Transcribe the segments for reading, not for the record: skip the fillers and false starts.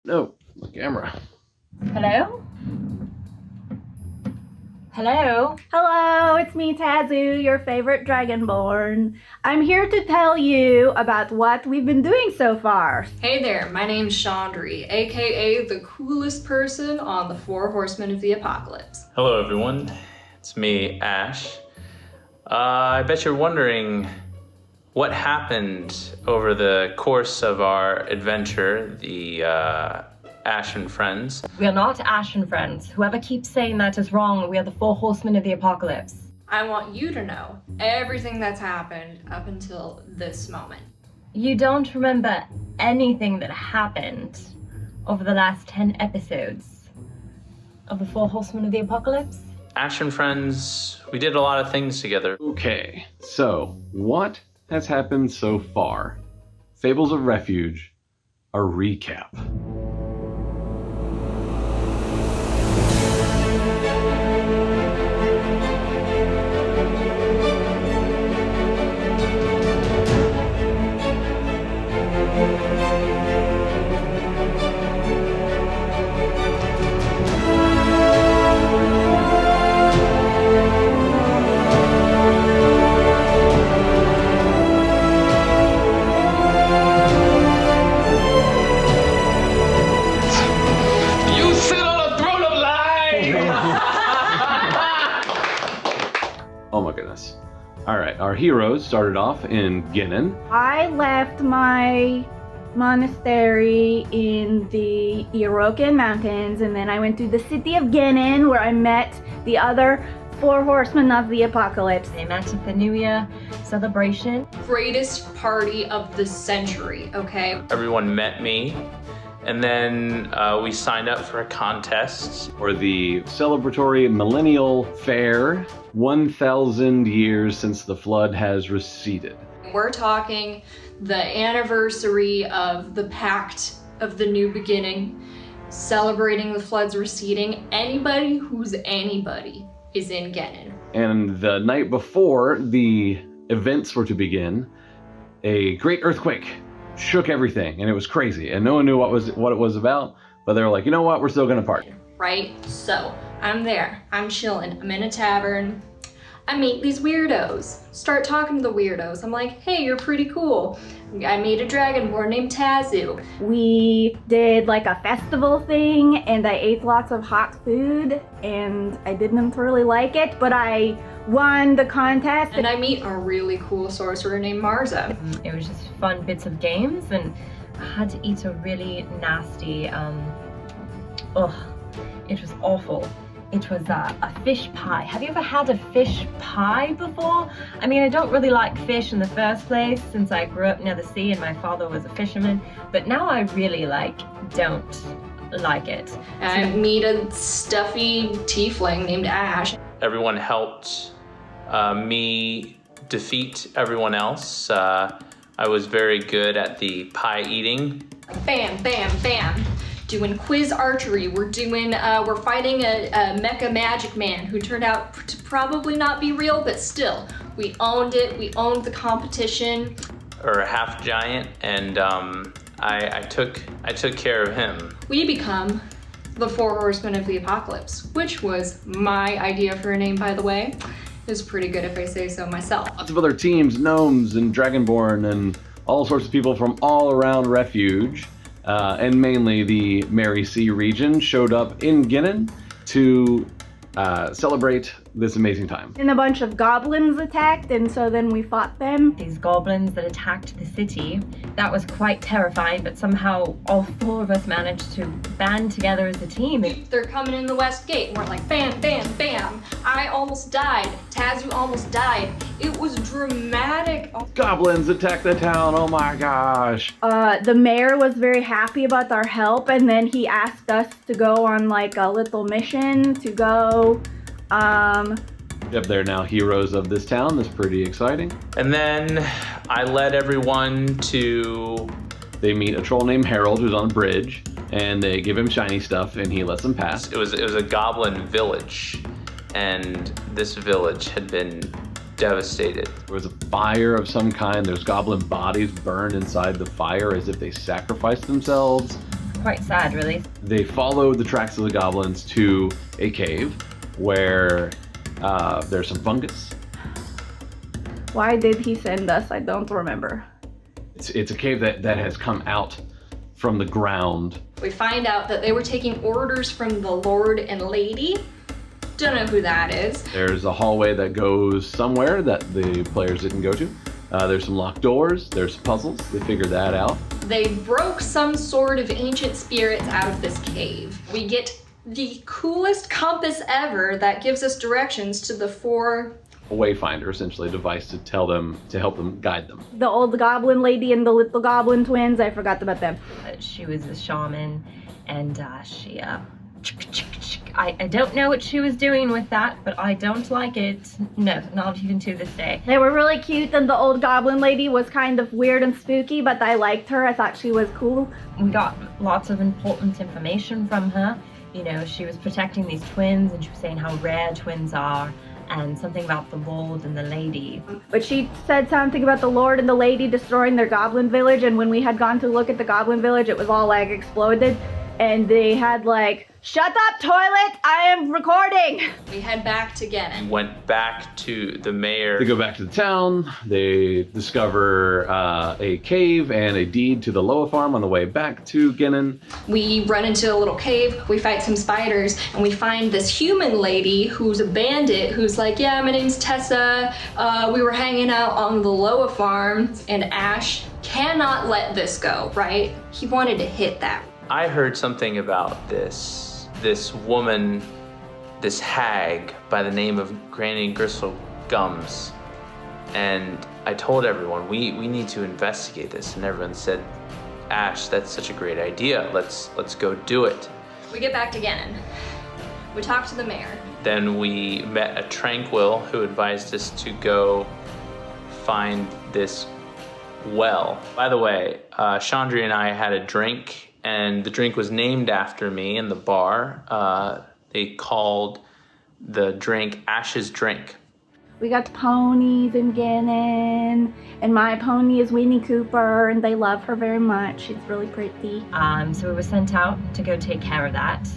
No, the camera. Hello? Hello? Hello, it's me, Tazu, your favorite Dragonborn. I'm here to tell you about what we've been doing so far. Hey there, my name's Chandri, aka the coolest person on the Four Horsemen of the Apocalypse. Hello everyone, it's me, Ash. I bet you're wondering what happened over the course of our adventure, the Ash and Friends. We are not Ash and Friends. Whoever keeps saying that is wrong. We are the Four Horsemen of the Apocalypse. I want you to know everything that's happened up until this moment. You don't remember anything that happened over the last 10 episodes of the Four Horsemen of the Apocalypse? Ash and Friends, we did a lot of things together. Okay, so what has happened so far? Fables of Refuge, a recap. Oh my goodness. All right, our heroes started off in Ginnin. I left my monastery in the Iroquois Mountains, and then I went to the city of Ginnin, where I met the other Four Horsemen of the Apocalypse. They met at the New Year celebration. Greatest party of the century, okay? Everyone met me, and then we signed up for a contest. For the celebratory millennial fair, 1,000 years since the flood has receded. We're talking the anniversary of the Pact of the New Beginning, celebrating the floods receding. Anybody who's anybody is in Ginnin. And the night before the events were to begin, a great earthquake shook everything, and it was crazy, and no one knew what it was about, but they were like, you know what, we're still gonna party. Right? So I'm there, I'm chilling, I'm in a tavern. I meet these weirdos, start talking to the weirdos. I'm like, hey, you're pretty cool. I meet a dragonborn named Tazu. We did like a festival thing, and I ate lots of hot food, and I didn't really like it, but I won the contest. And I meet a really cool sorcerer named Marza. It was just fun bits of games, and I had to eat a really nasty, it was awful. It was a fish pie. Have you ever had a fish pie before? I mean, I don't really like fish in the first place since I grew up near the sea and my father was a fisherman, but now I really don't like it. And I meet a stuffy tiefling named Ash. Everyone helped me defeat everyone else. I was very good at the pie eating. Bam, bam, bam. Doing quiz archery. We're fighting a mecha magic man who turned out to probably not be real, but still, we owned it. We owned the competition. Or a half giant, and I took care of him. We become the Four Horsemen of the Apocalypse, which was my idea for a name, by the way. It was pretty good if I say so myself. Lots of other teams, gnomes and dragonborn and all sorts of people from all around Refuge, and mainly the Mary Sea region, showed up in Ginnin to celebrate this amazing time. And a bunch of goblins attacked, and so then we fought them. These goblins that attacked the city, that was quite terrifying, but somehow all four of us managed to band together as a team. They're coming in the west gate, and we're like, bam, bam, bam. I almost died. Tazu almost died. It was dramatic. Goblins attack the town, oh my gosh. The mayor was very happy about our help, and then he asked us to go on like a little mission to go, Yep, they're now heroes of this town. That's pretty exciting. And then I led everyone to... They meet a troll named Harold who's on a bridge, and they give him shiny stuff, and he lets them pass. It was a goblin village, and this village had been devastated. There was a fire of some kind. There's goblin bodies burned inside the fire as if they sacrificed themselves. quite sad, really. They follow the tracks of the goblins to a cave where there's some fungus. Why did he send us? I don't remember. It's a cave that has come out from the ground. We find out that they were taking orders from the Lord and Lady. Don't know who that is. There's a hallway that goes somewhere that the players didn't go to. There's some locked doors, there's puzzles, they figured that out. They broke some sort of ancient spirits out of this cave. We get the coolest compass ever that gives us directions to the 4... A wayfinder, essentially a device to help them guide them. The old goblin lady and the little goblin twins, I forgot about them. She was a shaman, and I don't know what she was doing with that, but I don't like it. No, not even to this day. They were really cute, and the old goblin lady was kind of weird and spooky, but I liked her. I thought she was cool. We got lots of important information from her. You know, she was protecting these twins, and she was saying how rare twins are, and something about the Lord and the Lady. But she said something about the Lord and the Lady destroying their goblin village, and when we had gone to look at the goblin village, it was all like exploded, and they had like, "Shut up, toilet! I am recording!" We head back to Gennin. Went back to the mayor. They go back to the town, they discover a cave and a deed to the Loa farm on the way back to Gennin. We run into a little cave, we fight some spiders, and we find this human lady who's a bandit who's like, yeah, my name's Tessa, we were hanging out on the Loa farm, and Ash cannot let this go, right? He wanted to hit that. I heard something about this woman, this hag by the name of Granny Gristle Gums, and I told everyone we need to investigate this, and everyone said, Ash, that's such a great idea. Let's go do it. We get back to Gennin. We talk to the mayor. Then we met a Tranquil who advised us to go find this well. By the way, Chandri and I had a drink, and the drink was named after me in the bar. They called the drink Ash's Drink. We got ponies in Gennin, and my pony is Winnie Cooper, and they love her very much. She's really pretty. So we were sent out to go take care of that.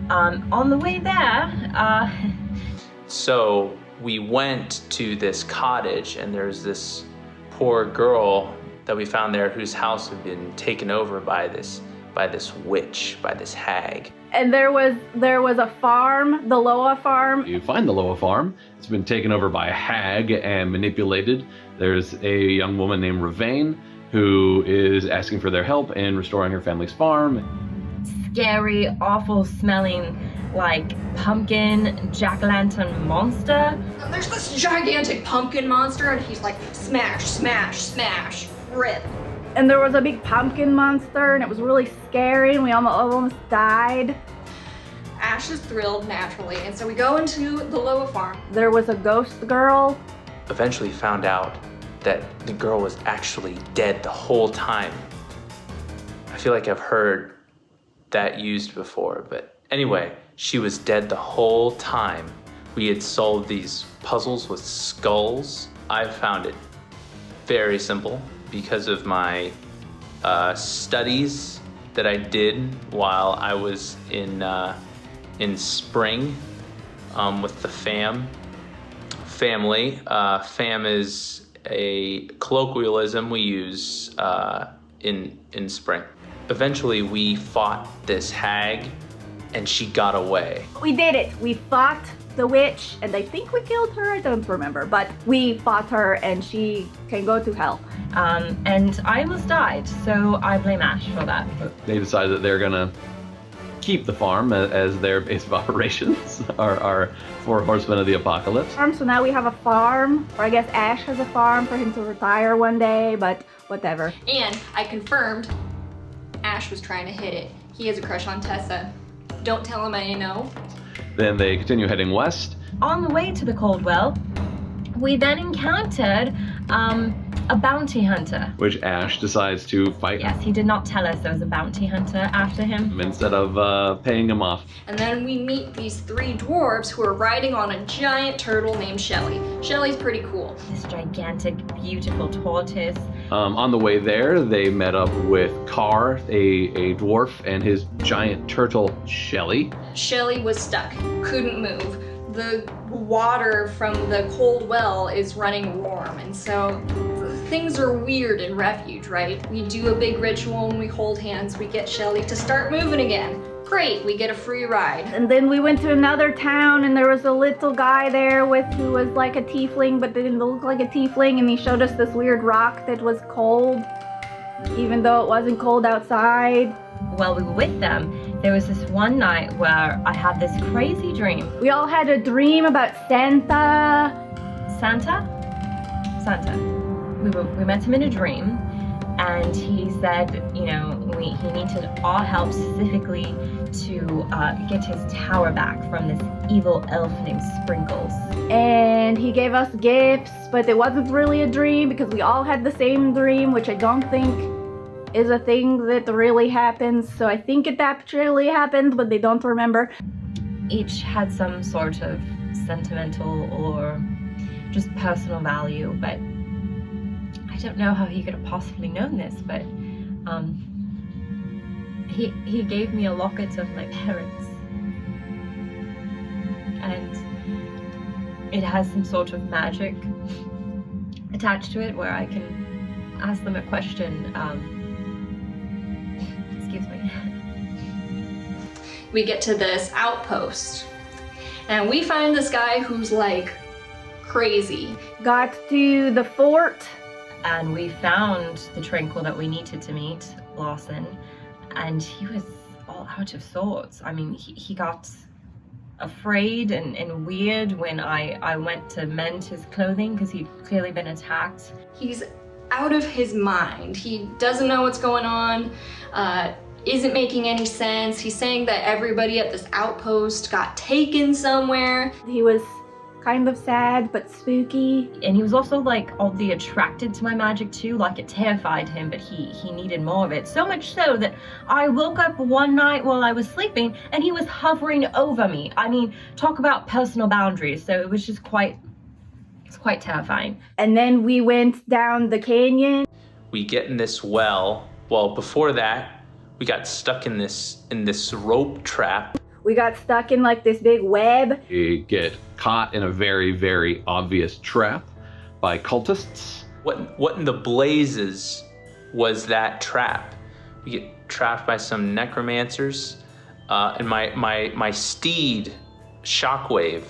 On the way there, So we went to this cottage, and there's this poor girl that we found there whose house had been taken over by this witch, by this hag. And there was a farm, the Loa farm. You find the Loa farm. It's been taken over by a hag and manipulated. There's a young woman named Ravane who is asking for their help in restoring her family's farm. scary, awful smelling, like pumpkin jack-o'-lantern monster. And there's this gigantic pumpkin monster, and he's like, smash, smash, smash, rip. And there was a big pumpkin monster, and it was really scary, and we almost died. Ash is thrilled naturally, and so we go into the Loa farm. There was a ghost girl. Eventually found out that the girl was actually dead the whole time. I feel like I've heard that used before, but anyway, she was dead the whole time. We had solved these puzzles with skulls. I found it very simple because of my studies that I did while I was in spring with the family. Fam is a colloquialism we use in spring. Eventually we fought this hag and she got away. We did it. We fought the witch, and I think we killed her. I don't remember, but we fought her and she can go to hell. And I almost died, so I blame Ash for that. They decided that they're gonna keep the farm as their base of operations, our 4 Horsemen of the Apocalypse. So now we have a farm, or I guess Ash has a farm for him to retire one day, but whatever. And I confirmed Ash was trying to hit it. He has a crush on Tessa. Don't tell him I didn't know. Then they continue heading west. On the way to the Coldwell, we then encountered a bounty hunter. Which Ash decides to fight Yes, he did not tell us there was a bounty hunter after him. instead of paying him off. And then we meet these 3 dwarves who are riding on a giant turtle named Shelly. Shelly's pretty cool. This gigantic, beautiful tortoise. On the way there, they met up with Carr, a dwarf, and his giant turtle, Shelly. Shelly was stuck, couldn't move. The water from the cold well is running warm, and so things are weird in Refuge, right? We do a big ritual and we hold hands, we get Shelly to start moving again. Great, we get a free ride. And then we went to another town, and there was a little guy there who was like a tiefling, but didn't look like a tiefling, and he showed us this weird rock that was cold, even though it wasn't cold outside. While we were with them, there was this one night where I had this crazy dream. We all had a dream about Santa. Santa? We met him in a dream, and he said, you know, he needed our help specifically to get his tower back from this evil elf named Sprinkles. And he gave us gifts, but it wasn't really a dream because we all had the same dream, which I don't think is a thing that really happens. So I think it actually happened, but they don't remember. Each had some sort of sentimental or just personal value, but I don't know how he could have possibly known this, but he gave me a locket of my parents, and it has some sort of magic attached to it where I can ask them a question. Excuse me. We get to this outpost, and we find this guy who's like crazy. Got to the fort. And we found the Tranquil that we needed to meet, Lawson, and he was all out of sorts. I mean, he got afraid and weird when I went to mend his clothing because he'd clearly been attacked. He's out of his mind. He doesn't know what's going on, isn't making any sense. He's saying that everybody at this outpost got taken somewhere. He was kind of sad but spooky. And he was also like oddly attracted to my magic too, like it terrified him, but he needed more of it. So much so that I woke up one night while I was sleeping and he was hovering over me. I mean, talk about personal boundaries. So it was just quite terrifying. And then we went down the canyon. We get in this well. Well, before that, we got stuck in this rope trap. We got stuck in like this big web. We get caught in a very, very obvious trap by cultists. What in the blazes was that trap? We get trapped by some necromancers, and my steed, Shockwave,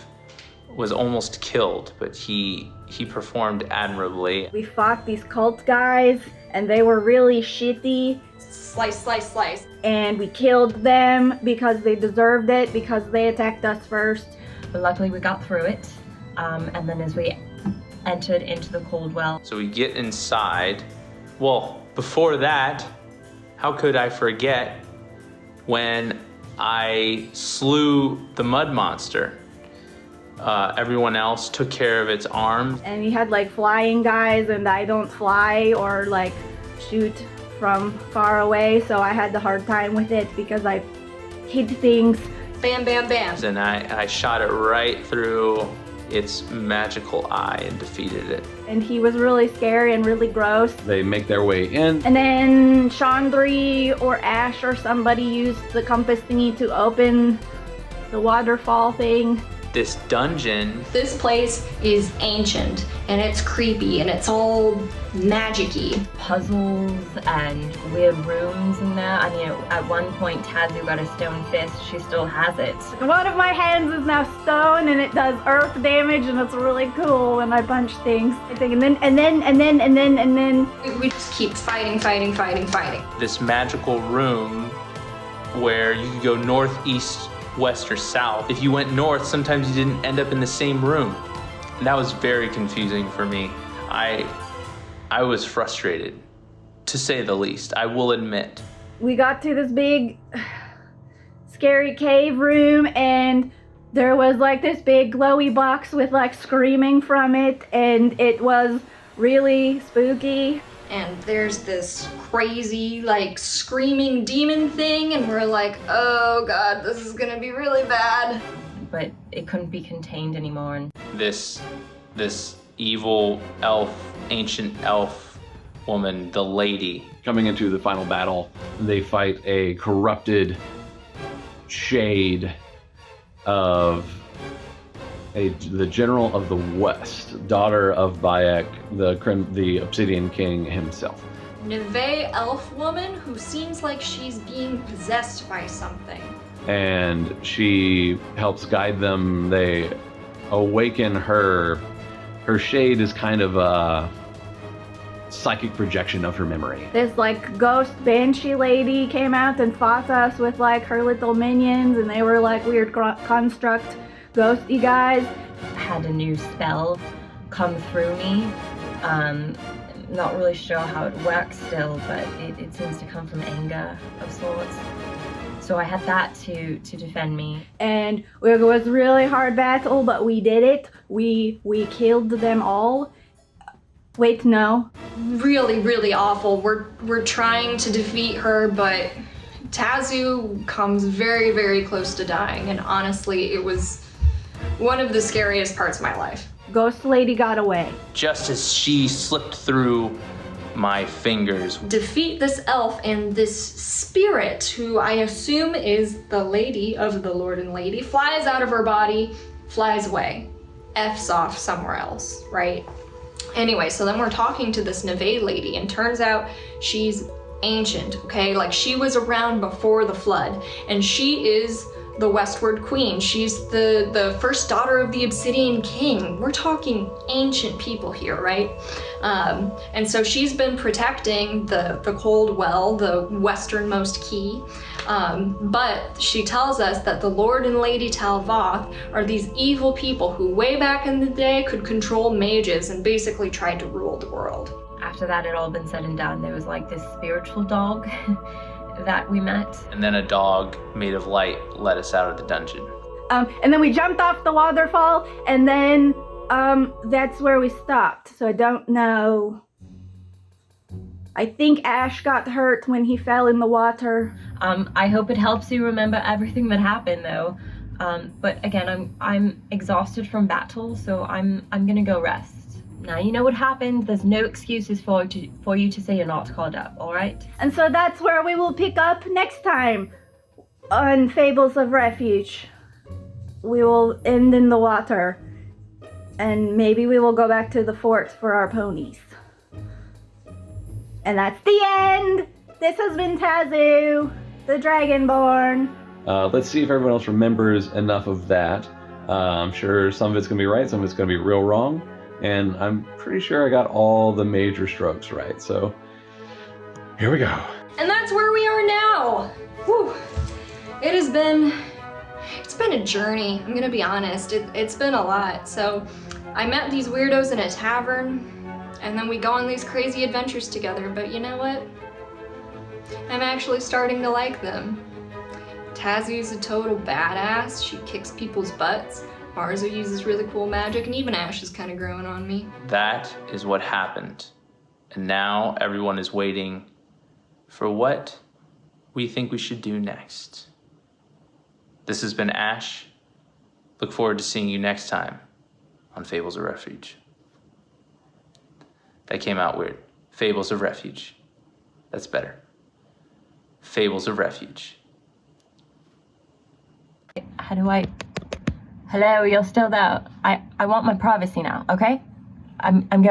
was almost killed, but he performed admirably. We fought these cult guys, and they were really shitty. Slice, slice, slice. And we killed them because they deserved it, because they attacked us first. But luckily we got through it. And then as we entered into the cold well. So we get inside. Well, before that, how could I forget when I slew the mud monster? Everyone else took care of its arms. And we had like flying guys, and I don't fly or like shoot from far away, so I had the hard time with it because I hid things. Bam, bam, bam. And I shot it right through its magical eye and defeated it. And he was really scary and really gross. They make their way in. And then Chandri or Ash or somebody used the compass thingy to open the waterfall thing. This dungeon. This place is ancient, and it's creepy, and it's all magic-y. Puzzles and weird rooms in there. I mean, at one point, Tazu got a stone fist. She still has it. One of my hands is now stone, and it does earth damage, and it's really cool when I punch things. I think, and then. We just keep fighting. This magical room where you could go north, east, west, or south. If you went north, sometimes you didn't end up in the same room. And that was very confusing for me. I was frustrated, to say the least, I will admit. We got to this big, scary cave room, and there was like this big glowy box with like screaming from it, and it was really spooky. And there's this crazy, like, screaming demon thing, and we're like, oh god, this is gonna be really bad. But it couldn't be contained anymore. And This evil elf, ancient elf, woman, the lady. Coming into the final battle, they fight a corrupted shade of the General of the West, daughter of Bayek, the Obsidian King himself. Neve elf woman who seems like she's being possessed by something. And she helps guide them. They awaken her. Her shade is kind of a psychic projection of her memory. This like ghost banshee lady came out and fought us with like her little minions, and they were like weird construct ghosty guys. I had a new spell come through me. Not really sure how it works still, but it seems to come from anger of sorts. So I had that to defend me. And it was a really hard battle, but we did it. We killed them all. Wait, no. Really, really awful. We're trying to defeat her, but Tazu comes very, very close to dying, and honestly, it was one of the scariest parts of my life. Ghost lady got away. Just as she slipped through my fingers. Defeat this elf and this spirit, who I assume is the lady of the Lord and Lady, flies out of her body, flies away, F's off somewhere else, right? Anyway, so then we're talking to this Neve lady, and turns out she's ancient, okay? Like, she was around before the flood, and she is the Westward Queen. She's the first daughter of the Obsidian King. We're talking ancient people here, right? And so she's been protecting the Cold Well, the westernmost key. But she tells us that the Lord and Lady Talvoth are these evil people who way back in the day could control mages and basically tried to rule the world. After that had all been said and done, there was like this spiritual dog that we met. And then a dog made of light led us out of the dungeon. And then we jumped off the waterfall, and then that's where we stopped. So I don't know. I think Ash got hurt when he fell in the water. I hope it helps you remember everything that happened, though. But again, I'm exhausted from battle, so I'm gonna go rest. Now you know what happened. There's no excuses for you to say you're not caught up, all right? And so that's where we will pick up next time on Fables of Refuge. We will end in the water, and maybe we will go back to the fort for our ponies. And that's the end! This has been Tazu, the Dragonborn. Let's see if everyone else remembers enough of that. I'm sure some of it's going to be right, some of it's going to be real wrong. And I'm pretty sure I got all the major strokes right. So here we go. And that's where we are now. Whew. It's been a journey. I'm gonna be honest. It's been a lot. So I met these weirdos in a tavern, and then we go on these crazy adventures together. But you know what? I'm actually starting to like them. Tazu's a total badass. She kicks people's butts. Marza uses really cool magic, and even Ash is kind of growing on me. That is what happened. And now everyone is waiting for what we think we should do next. This has been Ash. Look forward to seeing you next time on Fables of Refuge. That came out weird. Fables of Refuge. That's better. Fables of Refuge. How do I... Hello, you're still there. I want my privacy now, okay? I'm going.